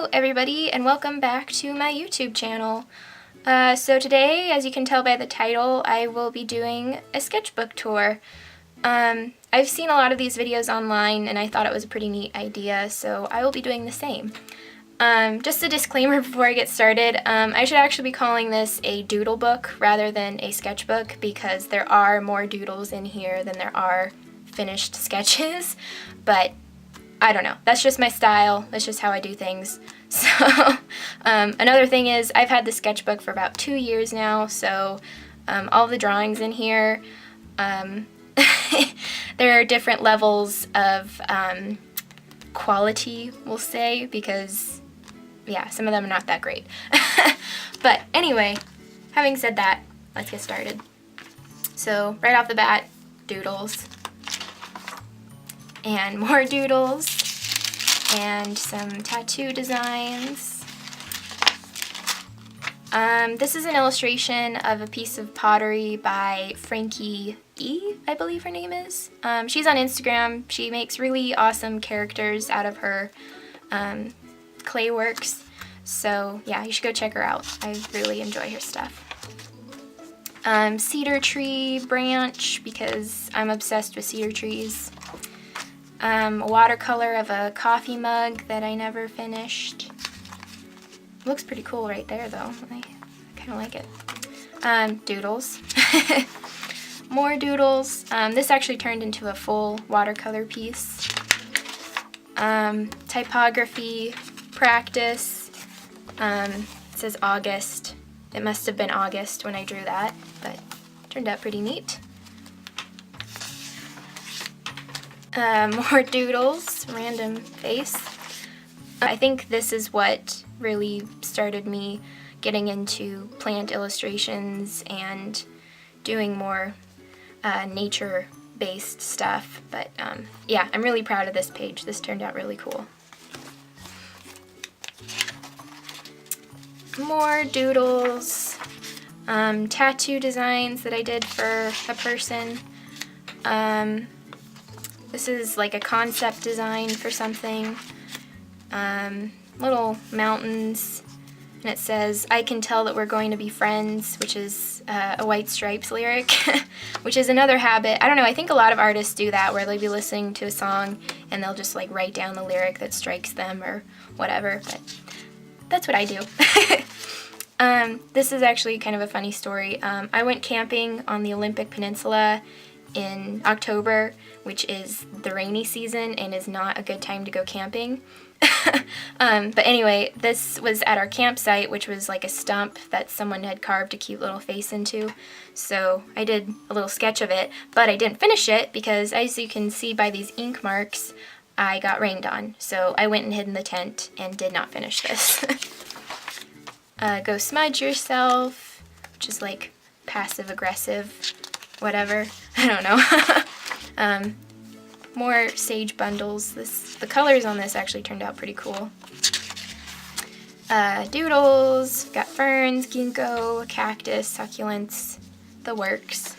Hello everybody and welcome back to my YouTube channel. So today, as you can tell by the title, I will be doing a sketchbook tour. I've seen a lot of these videos online and I thought it was a pretty neat idea, so I will be doing the same. Just a disclaimer before I get started, I should actually be calling this a doodle book rather than a sketchbook because there are more doodles in here than there are finished sketches, but I don't know. That's just my style. That's just how I do things. So, another thing is I've had the sketchbook for about 2 years now, so all the drawings in here, there are different levels of quality, we'll say, because, yeah, some of them are not that great. But anyway, having said that, let's get started. So, right off the bat, doodles. And more doodles, and some tattoo designs. This is an illustration of a piece of pottery by Frankie E, I believe her name is. She's on Instagram. She makes really awesome characters out of her clay works. So yeah, you should go check her out. I really enjoy her stuff. Cedar tree branch, because I'm obsessed with cedar trees. A watercolor of a coffee mug that I never finished. Looks pretty cool right there though. I kind of like it. Doodles. More doodles. This actually turned into a full watercolor piece. Typography practice. It says August. It must have been August when I drew that, but it turned out pretty neat. More doodles, random face. I think this is what really started me getting into plant illustrations and doing more nature-based stuff. But yeah, I'm really proud of this page. This turned out really cool. More doodles, tattoo designs that I did for a person. This is like a concept design for something. Little mountains, and it says, "I can tell that we're going to be friends," which is a White Stripes lyric, which is another habit. I don't know, I think a lot of artists do that, where they'll be listening to a song and they'll just like write down the lyric that strikes them or whatever, but that's what I do. This is actually kind of a funny story. I went camping on the Olympic Peninsula in October, which is the rainy season and is not a good time to go camping. But anyway, this was at our campsite, which was like a stump that someone had carved a cute little face into. So I did a little sketch of it, but I didn't finish it because, as you can see by these ink marks, I got rained on. So I went and hid in the tent and did not finish this. Go smudge yourself, which is like passive-aggressive, whatever. I don't know. More sage bundles. The colors on this actually turned out pretty cool. Doodles, got ferns, ginkgo, cactus, succulents, the works.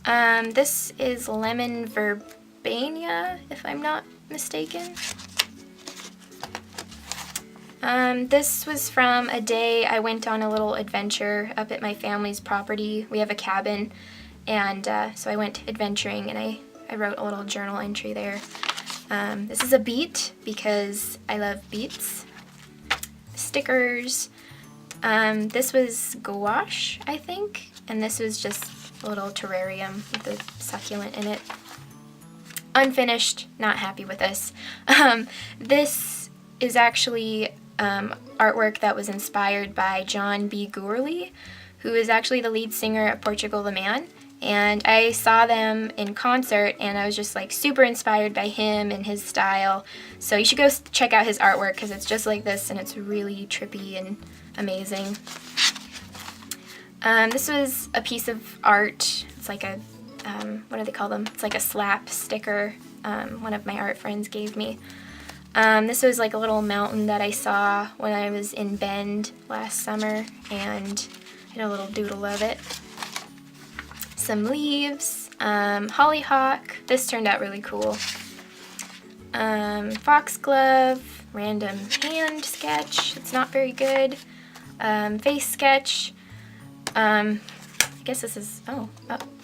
This is lemon verbena, if I'm not mistaken. This was from a day I went on a little adventure up at my family's property. We have a cabin, and so I went adventuring and I wrote a little journal entry there. This is a beet because I love beets. Stickers. This was gouache, I think, and this was just a little terrarium with a succulent in it. Unfinished, not happy with this. This is actually artwork that was inspired by John B. Gourley, who is actually the lead singer of Portugal the Man. And I saw them in concert and I was just like super inspired by him and his style. So you should go check out his artwork because it's just like this and it's really trippy and amazing. This was a piece of art. It's like a, what do they call them? It's like a slap sticker one of my art friends gave me. This was like a little mountain that I saw when I was in Bend last summer and I did a little doodle of it. Some leaves, hollyhock. This turned out really cool. Foxglove, random hand sketch. It's not very good. Face sketch. I guess this is,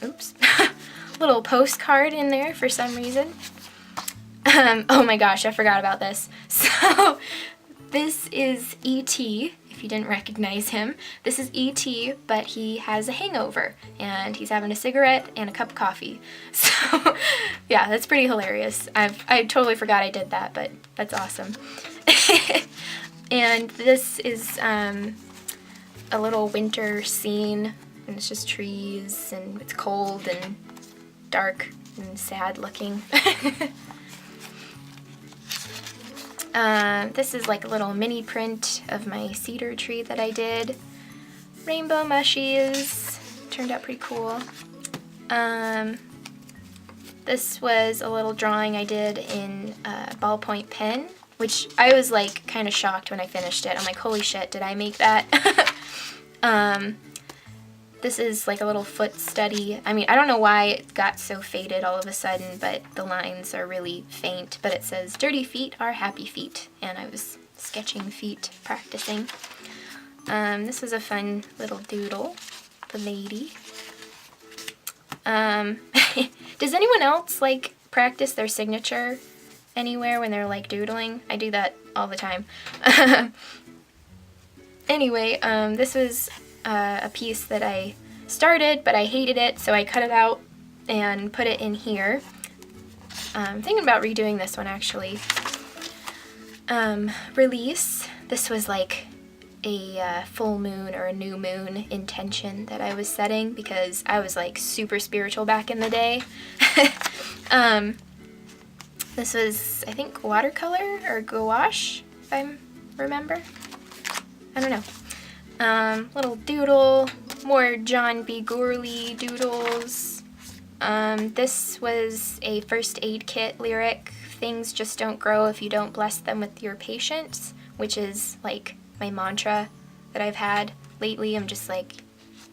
oops. Little postcard in there for some reason. Oh my gosh, I forgot about this. So this is E.T., if you didn't recognize him. This is E.T., but he has a hangover, and he's having a cigarette and a cup of coffee. So yeah, that's pretty hilarious. I totally forgot I did that, but that's awesome. And this is a little winter scene, and it's just trees, and it's cold and dark and sad looking. This is like a little mini print of my cedar tree that I did. Rainbow mushies. Turned out pretty cool. This was a little drawing I did in a ballpoint pen, which I was like kind of shocked when I finished it. I'm like, holy shit, did I make that? This is like a little foot study. I mean, I don't know why it got so faded all of a sudden, but the lines are really faint. But it says, dirty feet are happy feet. And I was sketching feet, practicing. This was a fun little doodle, the lady. Does anyone else like practice their signature anywhere when they're like doodling? I do that all the time. Anyway, this was a piece that I started, but I hated it, so I cut it out and put it in here. I'm thinking about redoing this one, actually. Release. This was like a full moon or a new moon intention that I was setting because I was like super spiritual back in the day. This was, I think, watercolor or gouache, if I remember. I don't know. Little doodle, more John B. Gourley doodles. This was a first aid kit lyric. Things just don't grow if you don't bless them with your patience, which is like my mantra that I've had lately. I'm just like,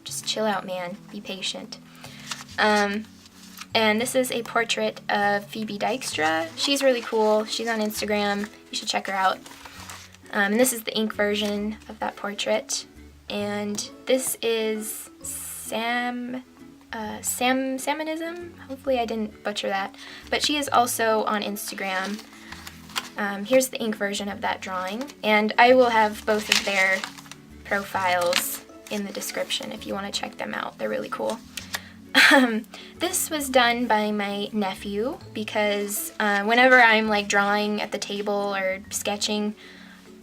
just chill out, man. Be patient. And this is a portrait of Phoebe Dykstra. She's really cool. She's on Instagram. You should check her out. And this is the ink version of that portrait. And this is Samanism. Hopefully I didn't butcher that. But she is also on Instagram. Here's the ink version of that drawing. And I will have both of their profiles in the description if you want to check them out. They're really cool. This was done by my nephew because whenever I'm like drawing at the table or sketching,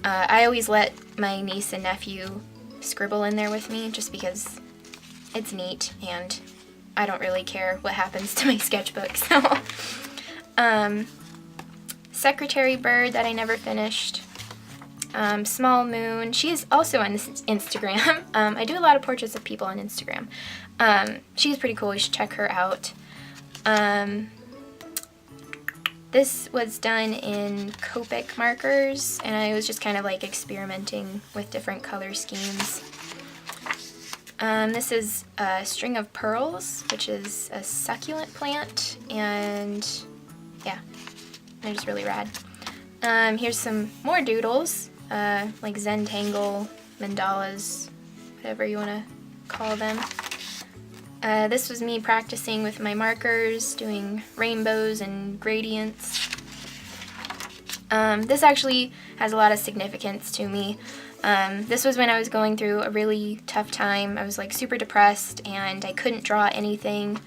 I always let my niece and nephew scribble in there with me just because it's neat and I don't really care what happens to my sketchbook. So, secretary bird that I never finished. Small moon. She is also on Instagram. I do a lot of portraits of people on Instagram. She's pretty cool. You should check her out. This was done in Copic markers, and I was just kind of like experimenting with different color schemes. This is a string of pearls, which is a succulent plant, and yeah, they're just really rad. Here's some more doodles, like Zentangle, mandalas, whatever you want to call them. This was me practicing with my markers, doing rainbows and gradients. This actually has a lot of significance to me. This was when I was going through a really tough time. I was like super depressed and I couldn't draw anything.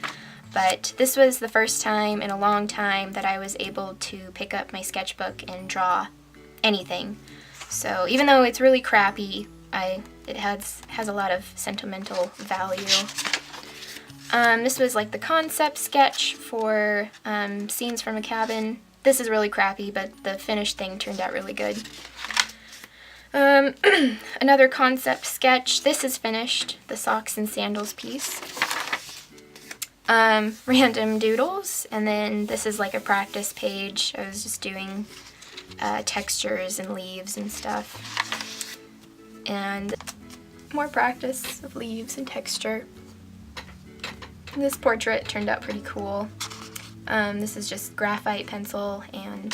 But this was the first time in a long time that I was able to pick up my sketchbook and draw anything. So even though it's really crappy, it has a lot of sentimental value. This was like the concept sketch for Scenes from a Cabin. This is really crappy, but the finished thing turned out really good. Another concept sketch. This is finished, the socks and sandals piece. Random doodles, and then this is like a practice page. I was just doing textures and leaves and stuff. And more practice of leaves and texture. This portrait turned out pretty cool. This is just graphite pencil and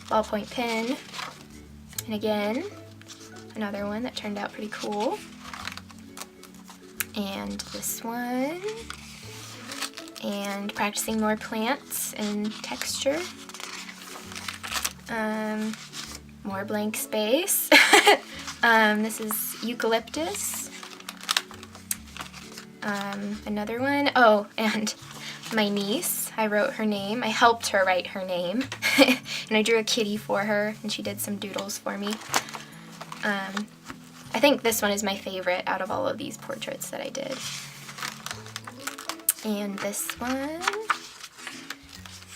ballpoint pen. And again, another one that turned out pretty cool. And this one. And practicing more plants and texture. More blank space. This is eucalyptus. Another one. Oh, and my niece. I wrote her name. I helped her write her name. And I drew a kitty for her, and she did some doodles for me. I think this one is my favorite out of all of these portraits that I did. And this one.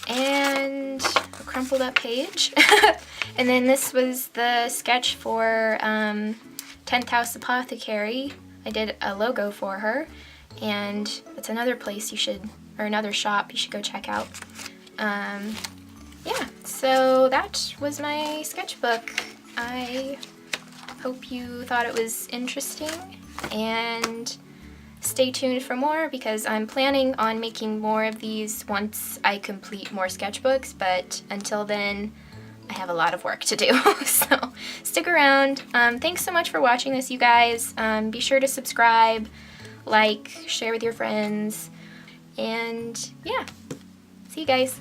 And a crumpled up page. And then this was the sketch for 10th House Apothecary. I did a logo for her, and it's another place you should, or another shop you should go check out. Yeah, so that was my sketchbook. I hope you thought it was interesting, and stay tuned for more because I'm planning on making more of these once I complete more sketchbooks, but until then I have a lot of work to do. So stick around. Thanks so much for watching this, you guys. Be sure to subscribe, like, share with your friends, and yeah, see you guys.